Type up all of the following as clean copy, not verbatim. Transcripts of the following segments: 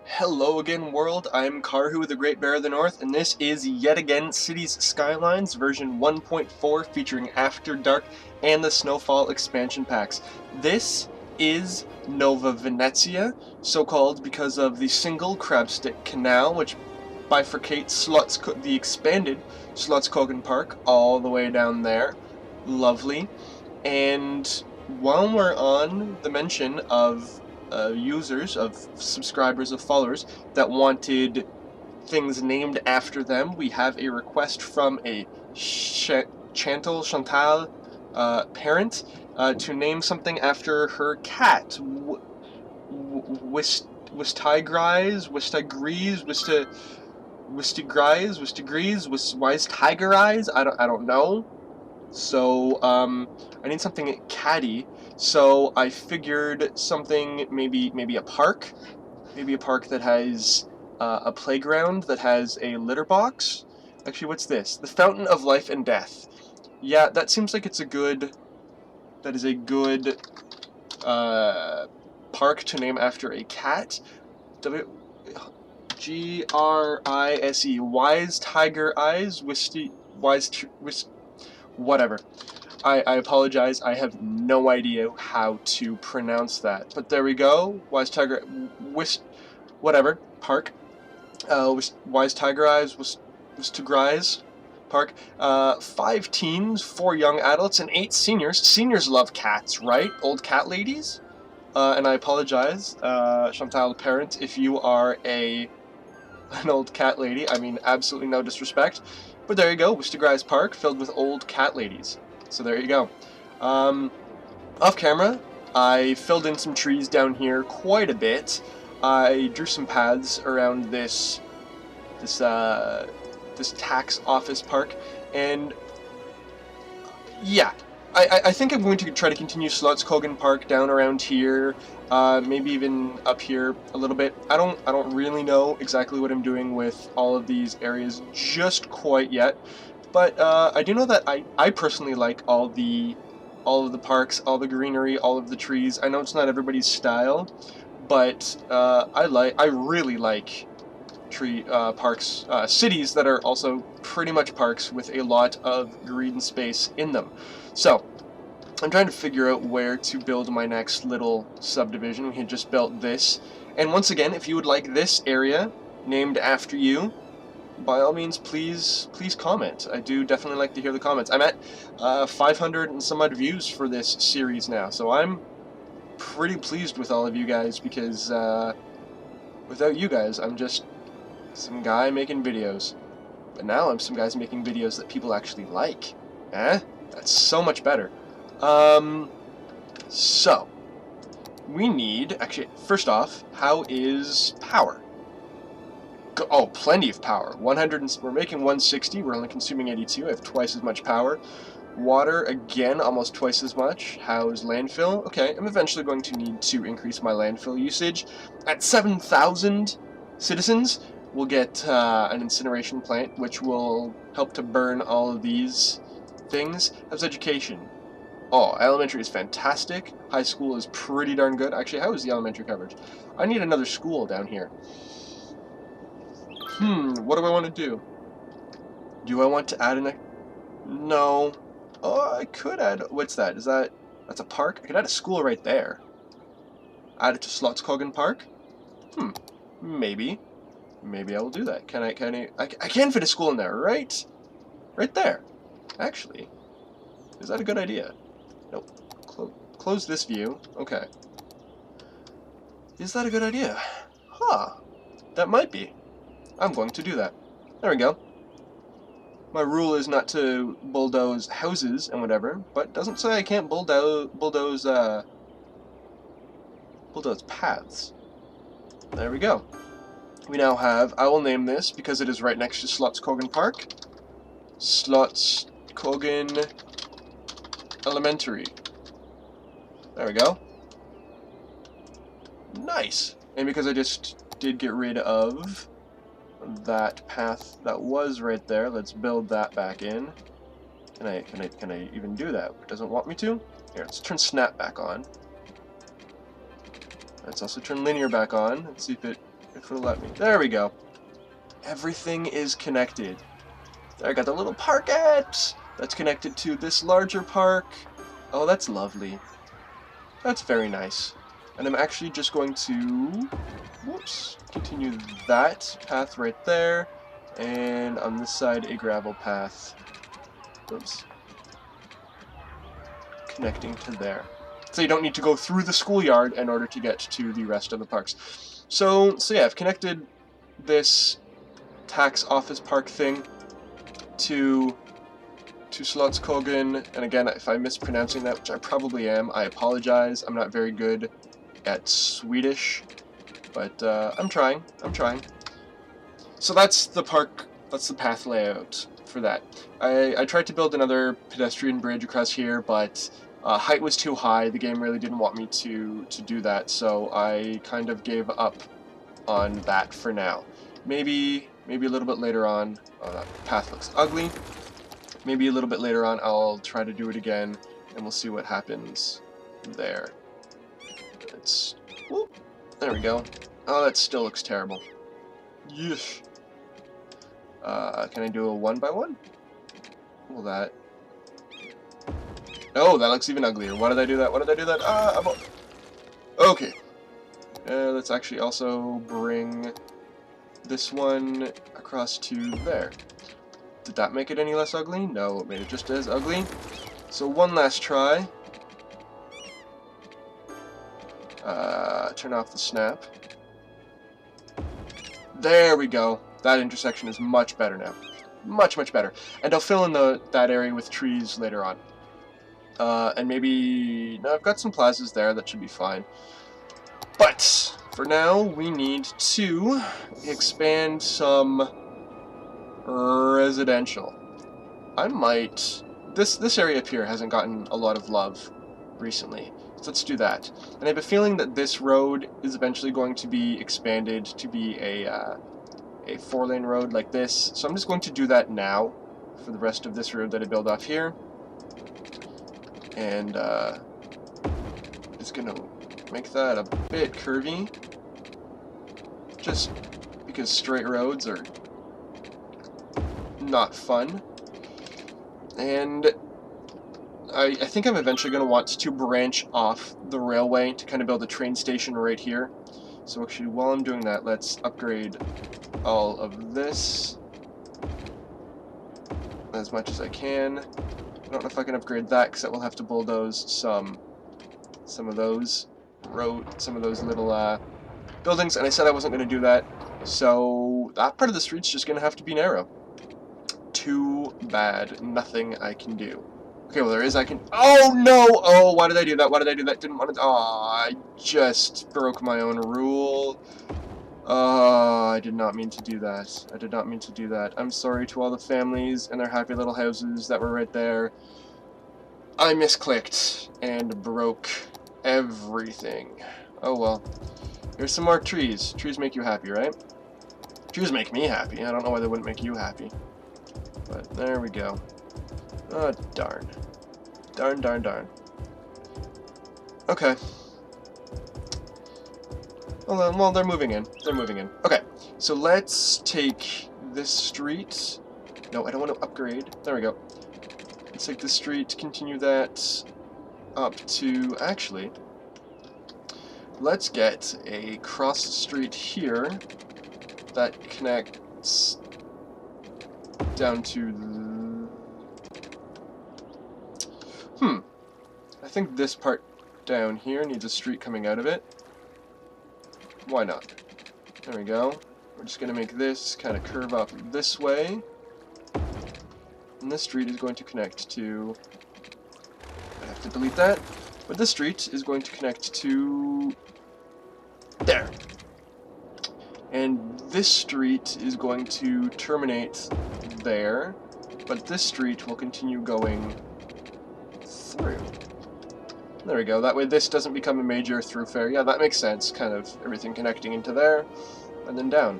Hello again, world. I'm Karhu, the Great Bear of the North, and this is yet again Cities Skylines version 1.4 featuring After Dark and the Snowfall expansion packs. This is Nova Venezia, so called because of the single crabstick canal, which bifurcates the expanded Slottskogen Park all the way down there. Lovely. And while we're on the mention of users, of subscribers, of followers that wanted things named after them, we have a request from a Chantal parent to name something after her cat. Wistigris, Wise Tiger Eyes. I don't know. So, I need something catty, so I figured something, maybe a park that has a playground, that has a litter box. Actually, what's this? The Fountain of Life and Death. Yeah, that seems like that is a good park to name after a cat. Grise, Wise Tiger Eyes, whatever. I apologize, I have no idea how to pronounce that. But there we go. Wise Tiger... whatever. Park. Wise Tiger Eyes was to Grise. Park. 5 teens, 4 young adults, and 8 seniors. Seniors love cats, right? Old cat ladies? And I apologize, Chantal parent, if you are an old cat lady. I mean, absolutely no disrespect. But there you go, Wistigrise Park, filled with old cat ladies. So there you go. Off camera, I filled in some trees down here quite a bit. I drew some paths around this tax office park, and yeah, I think I'm going to try to continue Slottskogen Park down around here, maybe even up here a little bit. I don't really know exactly what I'm doing with all of these areas just quite yet, but I do know that I personally like all of the parks, all the greenery, all of the trees. I know it's not everybody's style, but I really like parks, cities that are also pretty much parks with a lot of green space in them. So, I'm trying to figure out where to build my next little subdivision. We had just built this. And once again, if you would like this area named after you, by all means, please comment. I do definitely like to hear the comments. I'm at 500 and some odd views for this series now, so I'm pretty pleased with all of you guys, because without you guys, I'm just some guy making videos. But now I'm some guys making videos that people actually like. That's so much better. So, we need, actually, first off, how is power? Oh, plenty of power. We're making 160, we're only consuming 82, I have twice as much power. Water, again, almost twice as much. How's landfill? Okay, I'm eventually going to need to increase my landfill usage. At 7,000 citizens, we'll get an incineration plant, which will help to burn all of these things. How's education? Oh, elementary is fantastic. High school is pretty darn good. Actually, how is the elementary coverage? I need another school down here. What do I want to do? Do I want to add No. Oh, I could add... What's that? That's a park? I could add a school right there. Add it to Slottskogen Park? Maybe. Maybe I will do that. I can fit a school in there, right? Right there. Actually. Is that a good idea? Nope. Close this view. Okay. Is that a good idea? Huh. That might be. I'm going to do that. There we go. My rule is not to bulldoze houses and whatever, but doesn't say I can't bulldoze paths. There we go. We now have, I will name this, because it is right next to Slottskogen Park, Slottskogen Elementary. There we go. Nice. And because I just did get rid of that path that was right there, let's build that back in. Can I even do that? It doesn't want me to? Here, let's turn snap back on. Let's also turn linear back on and see if if it'll let me. There we go. Everything is connected. There, I got the little parkette that's connected to this larger park. Oh, that's lovely. That's very nice. And I'm actually just going to, whoops, continue that path right there. And on this side, a gravel path. Oops. Connecting to there. So you don't need to go through the schoolyard in order to get to the rest of the parks. So yeah, I've connected this tax office park thing to Slottskogen, and again, if I'm mispronouncing that, which I probably am, I apologize. I'm not very good at Swedish, but I'm trying. So that's the park, that's the path layout for that. I tried to build another pedestrian bridge across here, but height was too high. The game really didn't want me to do that, so I kind of gave up on that for now. Maybe a little bit later on. Oh, that path looks ugly. Maybe a little bit later on I'll try to do it again, and we'll see what happens there. It's, whoop, there we go. Oh, that still looks terrible. Yeesh. Can I do a 1x1? Well, that. Oh, that looks even uglier. Why did I do that? Okay. Let's actually also bring this one across to there. Did that make it any less ugly? No, it made it just as ugly. So one last try. Turn off the snap. There we go. That intersection is much better now. Much better. And I'll fill in that area with trees later on. And maybe... No, I've got some plazas there. That should be fine. But for now, we need to expand some residential. I might... This area up here hasn't gotten a lot of love recently. So let's do that. And I have a feeling that this road is eventually going to be expanded to be a 4-lane road like this. So I'm just going to do that now for the rest of this road that I build off here. And just gonna make that a bit curvy. Just because straight roads are not fun. And I think I'm eventually going to want to branch off the railway to kind of build a train station right here. So actually, while I'm doing that, let's upgrade all of this as much as I can. I don't know if I can upgrade that because that will have to bulldoze some of those little buildings, and I said I wasn't going to do that. So that part of the street's just going to have to be narrow. Too bad. Nothing I can do. Okay, well, there is, I can... Oh, no! Oh, why did I do that? Didn't want to... Oh, I just broke my own rule. Oh, I did not mean to do that. I'm sorry to all the families and their happy little houses that were right there. I misclicked and broke everything. Oh, well. Here's some more trees. Trees make you happy, right? Trees make me happy. I don't know why they wouldn't make you happy. But there we go. Oh, darn. Darn. Okay. Well, they're moving in. Okay, so let's take this street. No, I don't want to upgrade. There we go. Let's take this street, continue that up to... Actually, let's get a cross street here that connects down to... I think this part down here needs a street coming out of it. Why not? There we go. We're just going to make this kind of curve up this way. And this street is going to connect to... I have to delete that. But this street is going to connect to... There. And this street is going to terminate there. But this street will continue going through. There we go. That way this doesn't become a major thoroughfare. Yeah, that makes sense. Kind of everything connecting into there, and then down.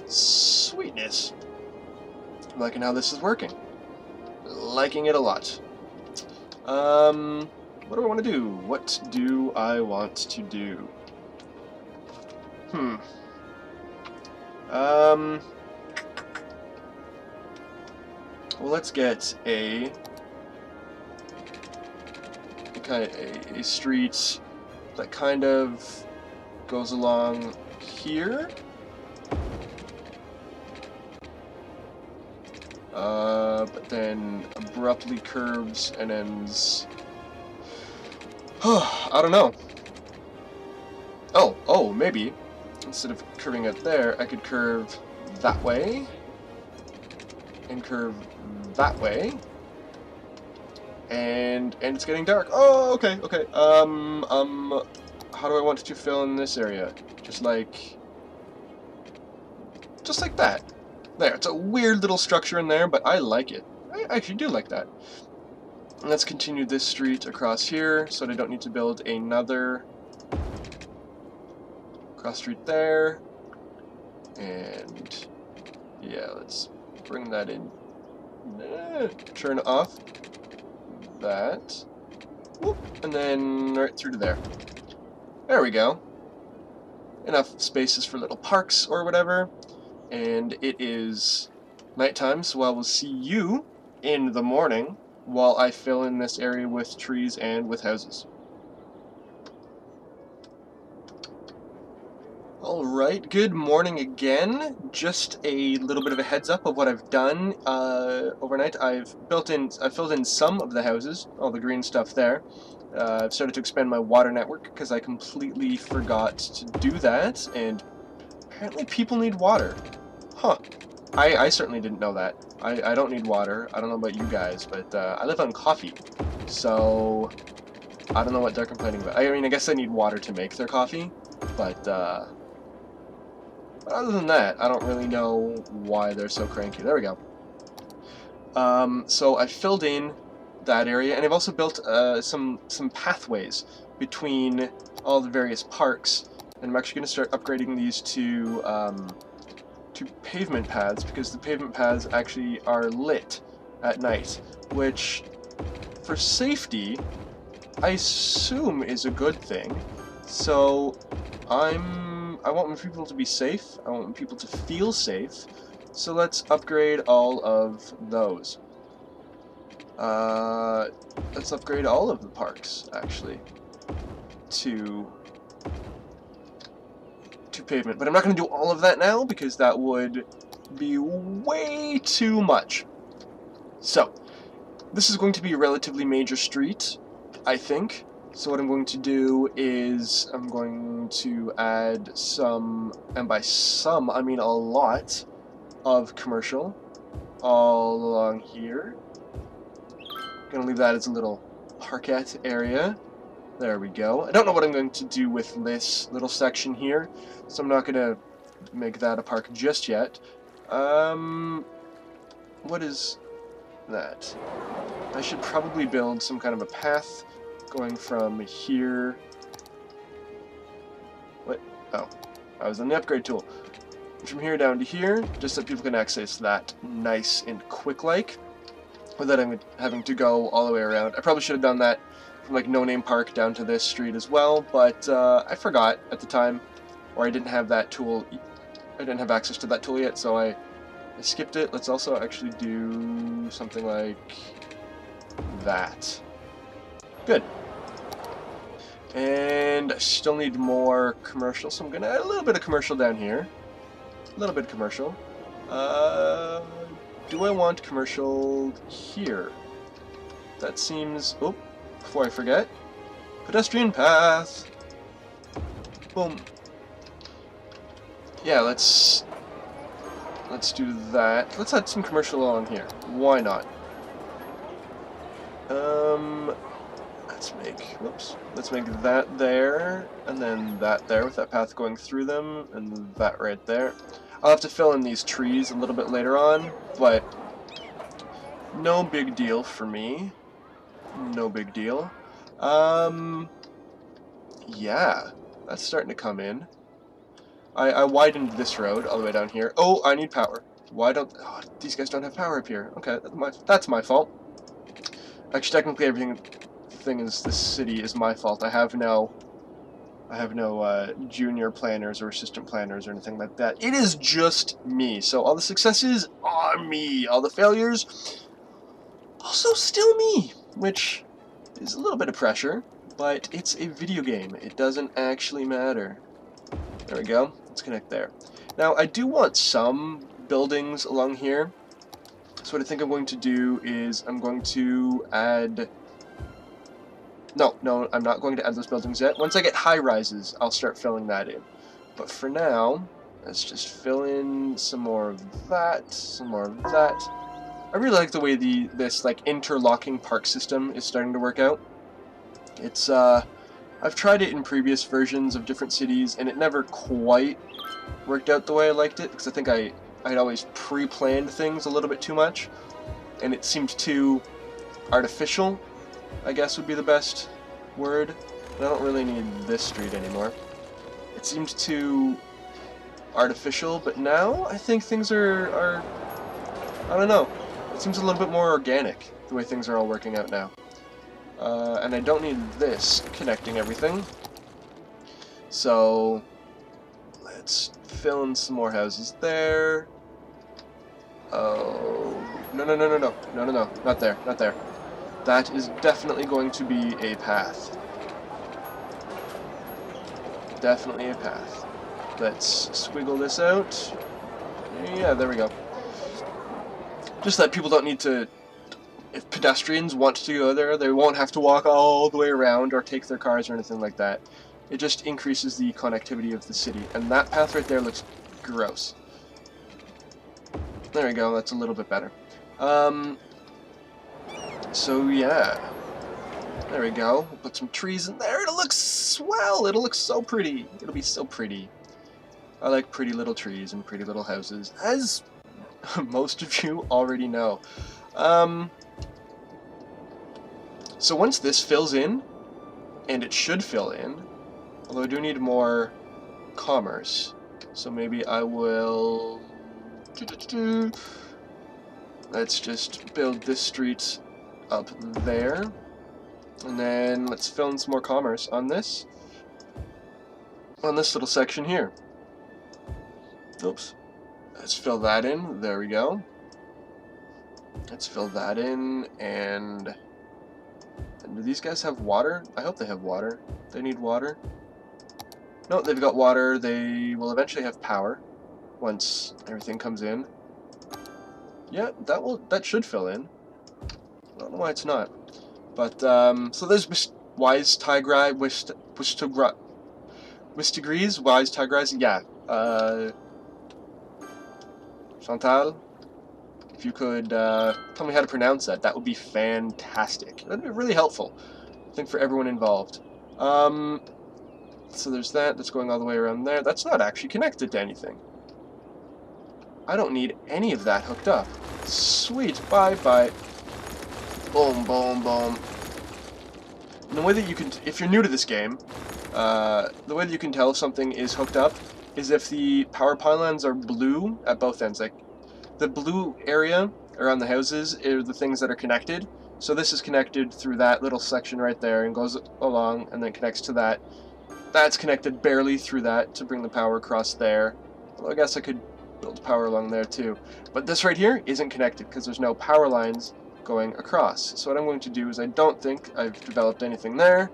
Sweetness. I'm liking how this is working. Liking it a lot. What do I want to do? What do I want to do? Well, let's get a kind of a street that kind of goes along here. But then abruptly curves and ends. I don't know. Oh, maybe. Instead of curving it there, I could curve that way. And curve that way. And it's getting dark. Oh, okay. How do I want to fill in this area? Just like that. There, it's a weird little structure in there, but I like it. I actually do like that. And let's continue this street across here, so that I don't need to build another cross street there. And yeah, let's bring that in. Turn off that. Whoop, and then right through to there. There we go. Enough spaces for little parks or whatever. And it is nighttime, so I will see you in the morning while I fill in this area with trees and with houses. Alright, good morning again. Just a little bit of a heads up of what I've done overnight. I've filled in some of the houses, all the green stuff there. I've started to expand my water network because I completely forgot to do that, and apparently people need water. Huh. I certainly didn't know that. I don't need water. I don't know about you guys, but I live on coffee, so I don't know what they're complaining about. I mean, I guess they need water to make their coffee, but other than that, I don't really know why they're so cranky. There we go. So I filled in that area, and I've also built some pathways between all the various parks, and I'm actually going to start upgrading these to pavement paths, because the pavement paths actually are lit at night, which, for safety, I assume is a good thing. So I want people to be safe, I want people to feel safe, so let's upgrade all of those. Let's upgrade all of the parks, actually, to pavement. But I'm not going to do all of that now, because that would be way too much. So, this is going to be a relatively major street, I think. So what I'm going to do is I'm going to add some, and by some I mean a lot, of commercial all along here. Gonna leave that as a little parkette area. There we go. I don't know what I'm going to do with this little section here, so I'm not gonna make that a park just yet. What is that? I should probably build some kind of a path going from here. What? Oh, I was on the upgrade tool. From here down to here, just so people can access that nice and quick-like, without having to go all the way around. I probably should have done that from like No Name Park down to this street as well, but I forgot at the time, or I didn't have that tool. I didn't have access to that tool yet, so I skipped it. Let's also actually do something like that. Good. And I still need more commercial, so I'm gonna add a little bit of commercial down here. A little bit of commercial. Do I want commercial here? That seems... Oh, before I forget. Pedestrian path! Boom. Yeah, let's do that. Let's add some commercial on here. Why not? Let's make that there, and then that there, with that path going through them, and that right there. I'll have to fill in these trees a little bit later on, but no big deal for me. No big deal. Yeah, that's starting to come in. I widened this road all the way down here. Oh, I need power. Why don't... Oh, these guys don't have power up here. Okay, that's my fault. Actually, technically everything in this city is my fault. I have no I have no junior planners or assistant planners or anything like that. It is just me. So all the successes are me. All the failures, also still me, which is a little bit of pressure, but it's a video game. It doesn't actually matter. There we go. Let's connect there. Now, I do want some buildings along here. So what I think I'm going to do is I'm going to add... No, I'm not going to add those buildings yet. Once I get high-rises, I'll start filling that in. But for now, let's just fill in some more of that, some more of that. I really like the way this like interlocking park system is starting to work out. It's I've tried it in previous versions of different cities, and it never quite worked out the way I liked it, because I think I'd always pre-planned things a little bit too much, and it seemed too artificial, I guess would be the best word. But I don't really need this street anymore. It seemed too artificial, but now I think things are I don't know. It seems a little bit more organic, the way things are all working out now. And I don't need this connecting everything. So let's fill in some more houses there. Oh, no, not there, not there. That is definitely going to be a path. Definitely a path. Let's squiggle this out. Yeah, there we go. Just that people don't need to... If pedestrians want to go there, they won't have to walk all the way around or take their cars or anything like that. It just increases the connectivity of the city. And that path right there looks gross. There we go, that's a little bit better. So yeah. There we go. We'll put some trees in there. It'll look swell. It'll look so pretty. It'll be so pretty. I like pretty little trees and pretty little houses, as most of you already know. So once this fills in, and it should fill in, although I do need more commerce, so maybe I will... Let's just build this street up there, and then let's fill in some more commerce on this little section here. Oops. Let's fill that in. There we go. Let's fill that in, and do these guys have water? I hope they have water. They need water. No, they've got water. They will eventually have power once everything comes in. Yeah, that should fill in. I don't know why it's not. But so there's Wise Tigri, Wistigrees, Wise Tigris. Yeah. Chantal, if you could tell me how to pronounce that, that would be fantastic. That'd be really helpful, I think, for everyone involved. So there's that's going all the way around there. That's not actually connected to anything. I don't need any of that hooked up. Sweet, bye-bye. Boom, boom, boom. And the way that you can, if you're new to this game, the way that you can tell if something is hooked up is if the power pylons are blue at both ends. Like, the blue area around the houses are the things that are connected. So this is connected through that little section right there and goes along and then connects to that. That's connected barely through that to bring the power across there. Well, I guess I could build power along there too. But this right here isn't connected because there's no power lines going across. So what I'm going to do is, I don't think I've developed anything there.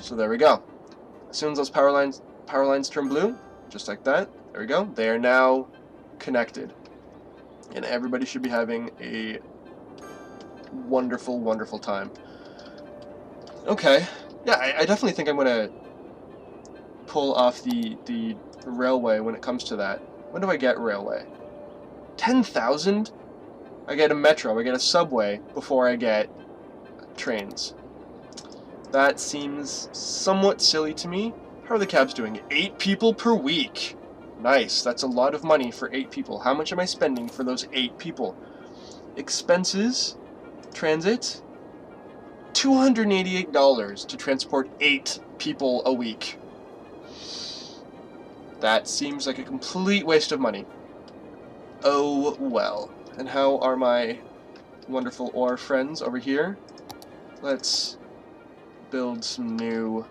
So there we go. As soon as those power lines turn blue, just like that, there we go. They are now connected. And everybody should be having a wonderful, wonderful time. Okay. Yeah, I definitely think I'm going to pull off the railway when it comes to that. When do I get railway? 10,000? I get a metro, I get a subway before I get trains. That seems somewhat silly to me. How are the cabs doing? 8 people per week. Nice, that's a lot of money for 8 people. How much am I spending for those 8 people? Expenses, transit, $288 to transport 8 people a week. That seems like a complete waste of money. Oh well. And how are my wonderful ore friends over here? Let's build some new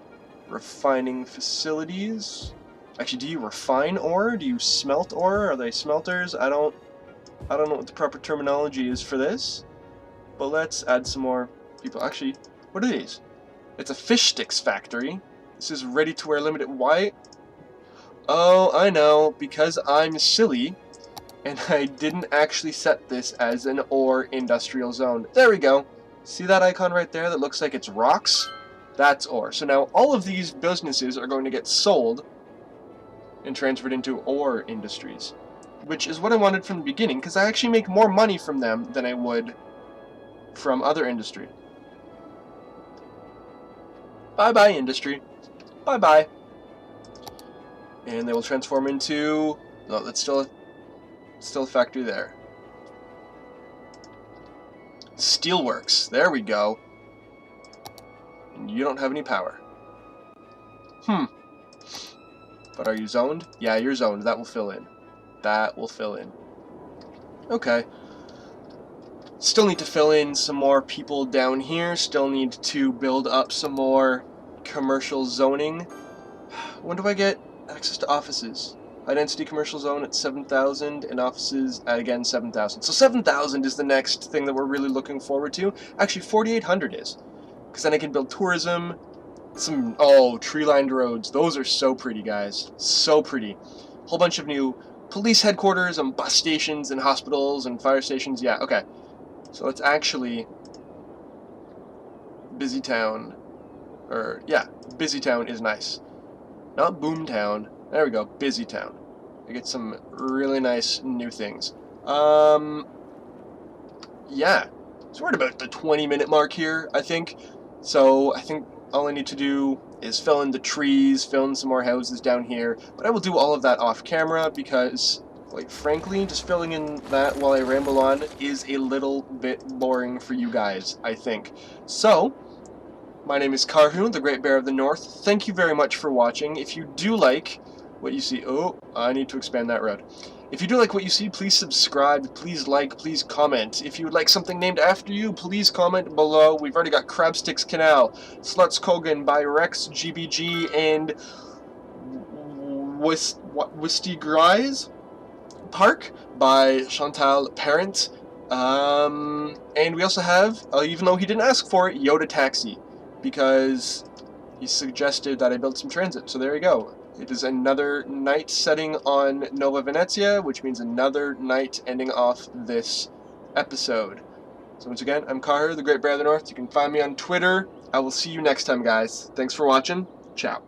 refining facilities. Actually, do you refine ore? Do you smelt ore? Are they smelters? I don't know what the proper terminology is for this. But let's add some more people. Actually, what are these? It's a fish sticks factory. This is ready to wear limited. Why? Oh, I know. Because I'm silly. And I didn't actually set this as an ore industrial zone. There we go. See that icon right there that looks like it's rocks? That's ore. So now all of these businesses are going to get sold and transferred into ore industries, which is what I wanted from the beginning, because I actually make more money from them than I would from other industry. Bye-bye, industry. Bye-bye. And they will transform into... No, that's still a factory there. Steelworks. There we go. And you don't have any power. But are you zoned? Yeah, you're zoned. That will fill in. That will fill in. Okay. Still need to fill in some more people down here. Still need to build up some more commercial zoning. When do I get access to offices? High density commercial zone at 7,000 and offices at, again, 7,000. So 7,000 is the next thing that we're really looking forward to. Actually, 4,800 is. Because then I can build tourism, some, oh, tree-lined roads. Those are so pretty, guys. So pretty. Whole bunch of new police headquarters and bus stations and hospitals and fire stations. Yeah, okay. So let's actually... Busy Town. Or, yeah, Busy Town is nice. Not Boom Town. There we go, Busy Town. I get some really nice new things. Yeah. So we're at about the 20-minute mark here, I think. So I think all I need to do is fill in the trees, fill in some more houses down here. But I will do all of that off camera because, quite frankly, just filling in that while I ramble on is a little bit boring for you guys, I think. So... my name is Karhu, the Great Bear of the North. Thank you very much for watching. If you do like what you see... oh, I need to expand that road. If you do like what you see, please subscribe, please like, please comment. If you would like something named after you, please comment below. We've already got Crabsticks Canal, Slutskogan by Rex GBG, and Wisty Grise Park by Chantal Parent. And we also have, even though he didn't ask for it, Yoda Taxi, because he suggested that I build some transit. So there you go. It is another night setting on Nova Venezia, which means another night ending off this episode. So once again, I'm Karhu, the Great Bear of the North. You can find me on Twitter. I will see you next time, guys. Thanks for watching. Ciao.